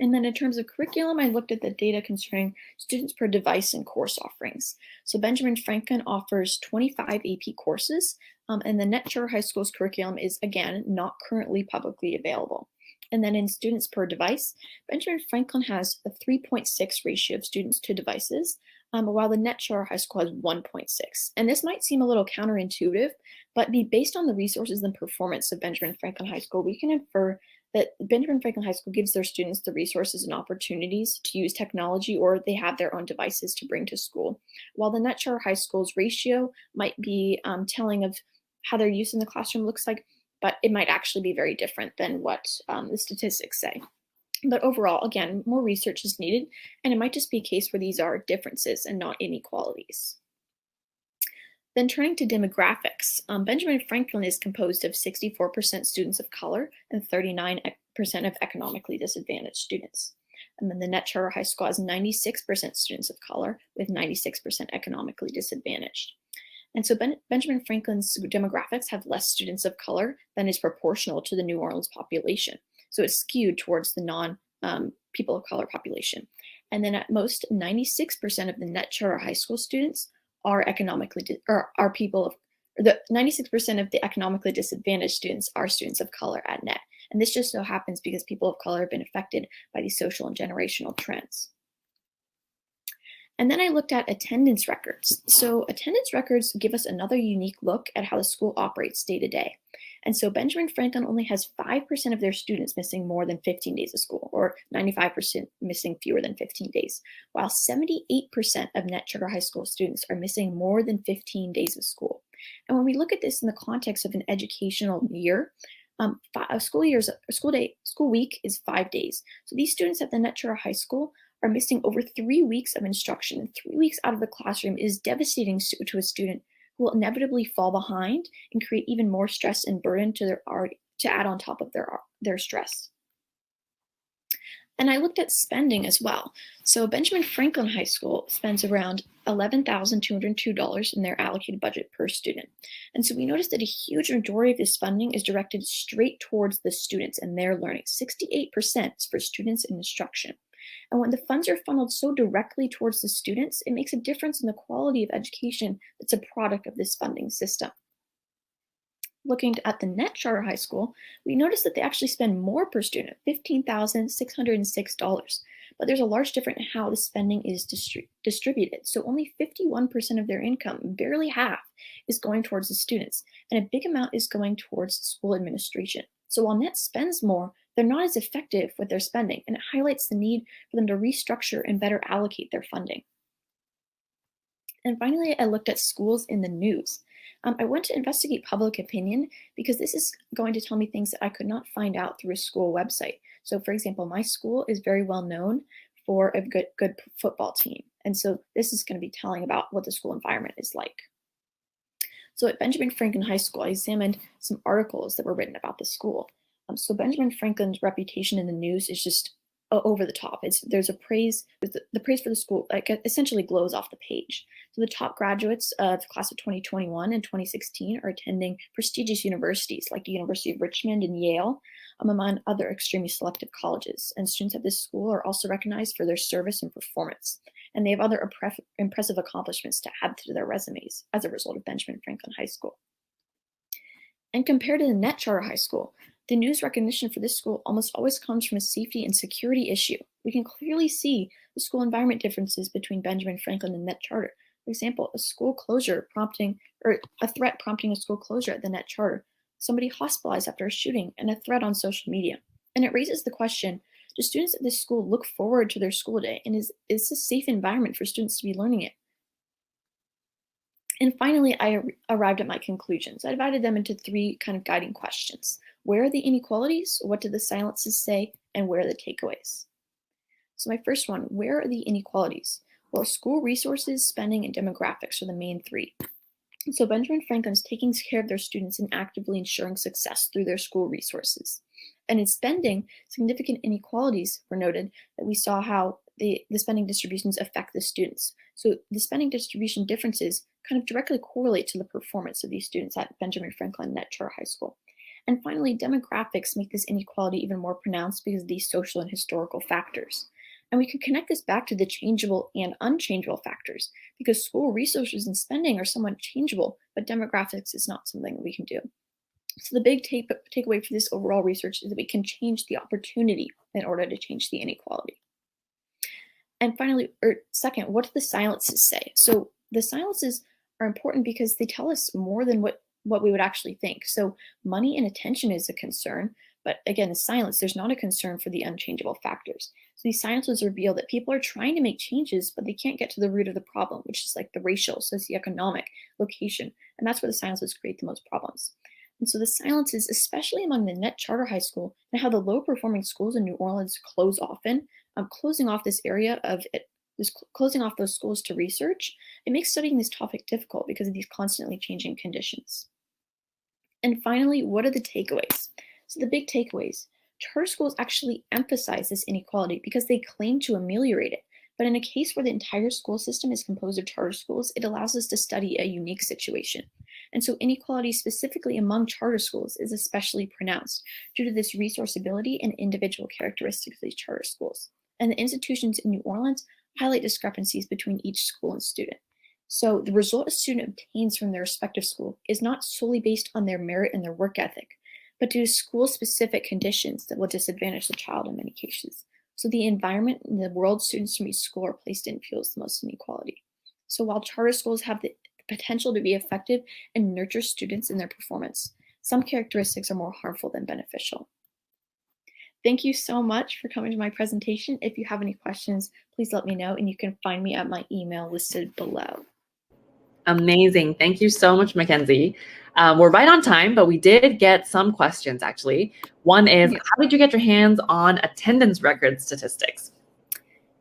And then in terms of curriculum, I looked at the data concerning students per device and course offerings. So Benjamin Franklin offers 25 AP courses, and the Net Charter High School's curriculum is, again, not currently publicly available. And then in students per device, Benjamin Franklin has a 3.6 ratio of students to devices, while the Net Charter High School has 1.6. And this might seem a little counterintuitive, but based on the resources and performance of Benjamin Franklin High School, we can infer that Benjamin Franklin High School gives their students the resources and opportunities to use technology, or they have their own devices to bring to school. While the Net Charter High School's ratio might be telling of how their use in the classroom looks like, but it might actually be very different than what the statistics say. But overall, again, more research is needed, and it might just be a case where these are differences and not inequalities. Then turning to demographics, Benjamin Franklin is composed of 64% students of color and 39% of economically disadvantaged students. And then the Net Charter High School has 96% students of color with 96% economically disadvantaged. And so Benjamin Franklin's demographics have less students of color than is proportional to the New Orleans population. So it's skewed towards the non-people of color population. And then at most, 96% of the Net Charter High School students are are people of the 96% of the economically disadvantaged students are students of color at Net. And this just so happens because people of color have been affected by these social and generational trends. And then I looked at attendance records. So attendance records give us another unique look at how the school operates day to day. And so Benjamin Franklin only has 5% of their students missing more than 15 days of school, or 95% missing fewer than 15 days, while 78% of net charter high school students are missing more than 15 days of school. And when we look at this in the context of an educational year, a school week is 5 days. So these students at the net charter high school are missing over 3 weeks of instruction, and 3 weeks out of the classroom is devastating to a student who will inevitably fall behind and create even more stress and burden to add on top of their stress. And I looked at spending as well. So Benjamin Franklin High School spends around $11,202 in their allocated budget per student. And so we noticed that a huge majority of this funding is directed straight towards the students and their learning. 68% is for students and instruction. And when the funds are funneled so directly towards the students, it makes a difference in the quality of education that's a product of this funding system. Looking at the net charter high school, we notice that they actually spend more per student, $15,606. But there's a large difference in how the spending is distributed. So only 51% of their income, barely half, is going towards the students, and a big amount is going towards school administration. So while net spends more, they're not as effective with their spending, and it highlights the need for them to restructure and better allocate their funding. And finally, I looked at schools in the news. I went to investigate public opinion because this is going to tell me things that I could not find out through a school website. So for example, my school is very well known for a good football team. And so this is going to be telling about what the school environment is like. So at Benjamin Franklin High School, I examined some articles that were written about the school. So Benjamin Franklin's reputation in the news is just over the top. There's a praise, the praise for the school essentially glows off the page. So the top graduates of the class of 2021 and 2016 are attending prestigious universities like the University of Richmond and Yale, among other extremely selective colleges. And students at this school are also recognized for their service and performance. And they have other impressive accomplishments to add to their resumes as a result of Benjamin Franklin High School. And compared to the net charter high school, the news recognition for this school almost always comes from a safety and security issue. We can clearly see the school environment differences between Benjamin Franklin and net charter. For example, a threat prompting a school closure at the net charter, somebody hospitalized after a shooting, and a threat on social media. And it raises the question, do students at this school look forward to their school day? And is this a safe environment for students to be learning it? And finally, I arrived at my conclusions. I divided them into 3 kind of guiding questions. Where are the inequalities? What do the silences say? And where are the takeaways? So my first one, where are the inequalities? Well, school resources, spending, and demographics are the main 3. So Benjamin Franklin is taking care of their students and actively ensuring success through their school resources. And in spending, significant inequalities were noted that we saw how the spending distributions affect the students. So the spending distribution differences kind of directly correlate to the performance of these students at Benjamin Franklin Net Charter High School. And finally, demographics make this inequality even more pronounced because of these social and historical factors. And we can connect this back to the changeable and unchangeable factors, because school resources and spending are somewhat changeable, but demographics is not something that we can do. So the big takeaway for this overall research is that we can change the opportunity in order to change the inequality. And finally, second, what do the silences say? So the silences are important because they tell us more than what we would actually think. So money and attention is a concern, but again, the silence, there's not a concern for the unchangeable factors. So these silences reveal that people are trying to make changes, but they can't get to the root of the problem, which is like the racial, socioeconomic, location. And that's where the silences create the most problems. And so the silences, especially among the net charter high school, and how the low performing schools in New Orleans close often, closing off this area of it, closing off those schools to research, it makes studying this topic difficult because of these constantly changing conditions. And finally, what are the takeaways? So the big takeaways, charter schools actually emphasize this inequality because they claim to ameliorate it. But in a case where the entire school system is composed of charter schools, it allows us to study a unique situation. And so inequality specifically among charter schools is especially pronounced due to this resourceability and individual characteristics of these charter schools. And the institutions in New Orleans highlight discrepancies between each school and student. So the result a student obtains from their respective school is not solely based on their merit and their work ethic, but due to school-specific conditions that will disadvantage the child in many cases. So the environment and the world students from each school are placed in fuels the most inequality. So while charter schools have the potential to be effective and nurture students in their performance, some characteristics are more harmful than beneficial. Thank you so much for coming to my presentation. If you have any questions, please let me know, and you can find me at my email listed below. Amazing. Thank you so much, Mackenzie. We're right on time, but we did get some questions, actually. One is, how did you get your hands on attendance record statistics?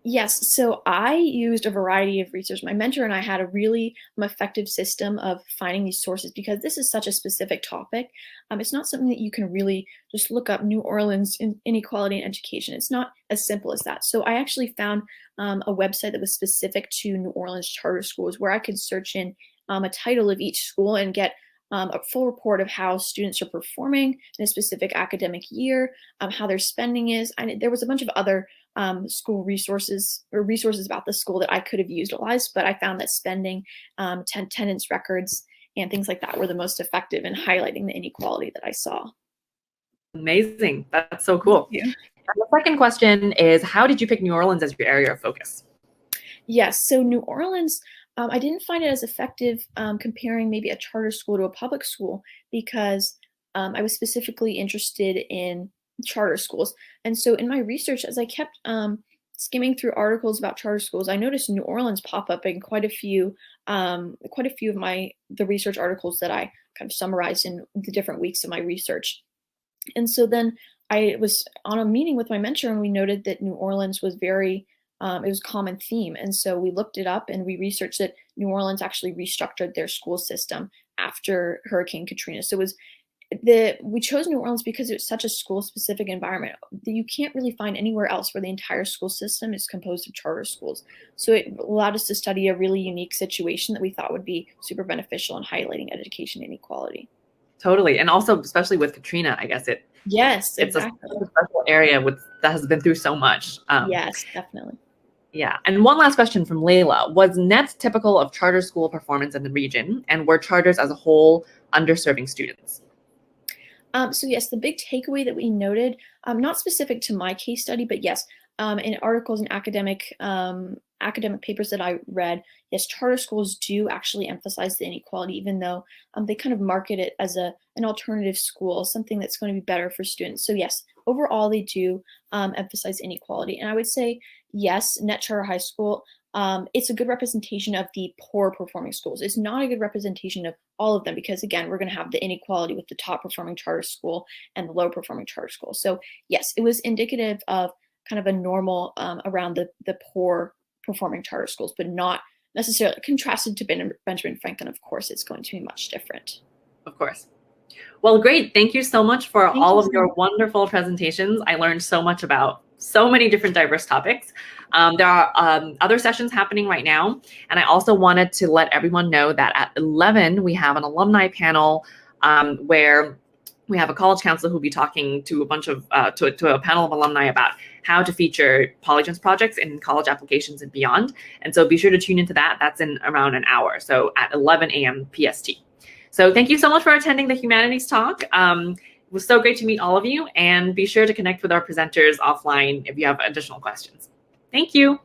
Yes, so I used a variety of research. My mentor and I had a really effective system of finding these sources because this is such a specific topic. It's not something that you can really just look up New Orleans inequality in education. It's not as simple as that. So I actually found a website that was specific to New Orleans charter schools where I could search in a title of each school and get a full report of how students are performing in a specific academic year, how their spending is. And there was a bunch of other school resources or resources about the school that I could have utilized, but I found that spending, attendance records, and things like that were the most effective in highlighting the inequality that I saw. Amazing. That's so cool. Yeah. And the second question is, how did you pick New Orleans as your area of focus? Yes, so New Orleans, I didn't find it as effective comparing maybe a charter school to a public school because I was specifically interested in charter schools. And so in my research, as I kept skimming through articles about charter schools, I noticed New Orleans pop up in quite a few of the research articles that I kind of summarized in the different weeks of my research. And so then I was on a meeting with my mentor, and we noted that New Orleans was it was a common theme. And so we looked it up and we researched that New Orleans actually restructured their school system after Hurricane Katrina. So we chose New Orleans because it was such a school-specific environment that you can't really find anywhere else where the entire school system is composed of charter schools. So it allowed us to study a really unique situation that we thought would be super beneficial in highlighting education inequality. Totally. And also, especially with Katrina, I guess Yes, it's exactly. a special area that has been through so much. Yes, definitely. Yeah. And one last question from Layla. Was NET typical of charter school performance in the region, and were charters as a whole underserving students? So yes, the big takeaway that we noted, not specific to my case study, but yes, in articles and academic papers that I read, yes, charter schools do actually emphasize the inequality, even though they kind of market it as an alternative school, something that's going to be better for students. So yes, overall they do emphasize inequality. And I would say, yes, Net Charter High School, it's a good representation of the poor performing schools. It's not a good representation of all of them because, again, we're going to have the inequality with the top performing charter school and the low performing charter school. So yes, it was indicative of kind of a normal around the poor performing charter schools, but not necessarily contrasted to Benjamin Franklin. Of course, it's going to be much different. Of course. Well, great. Thank you so much for Thank all you of so your much. wonderful presentations. I learned so much about so many different diverse topics. There are other sessions happening right now. And I also wanted to let everyone know that at 11, we have an alumni panel where we have a college counselor who'll be talking to a bunch of, to a panel of alumni about how to feature Polygence projects in college applications and beyond. And so be sure to tune into that. That's in around an hour. So at 11 a.m. PST. So thank you so much for attending the Humanities talk. It was so great to meet all of you, and be sure to connect with our presenters offline if you have additional questions. Thank you.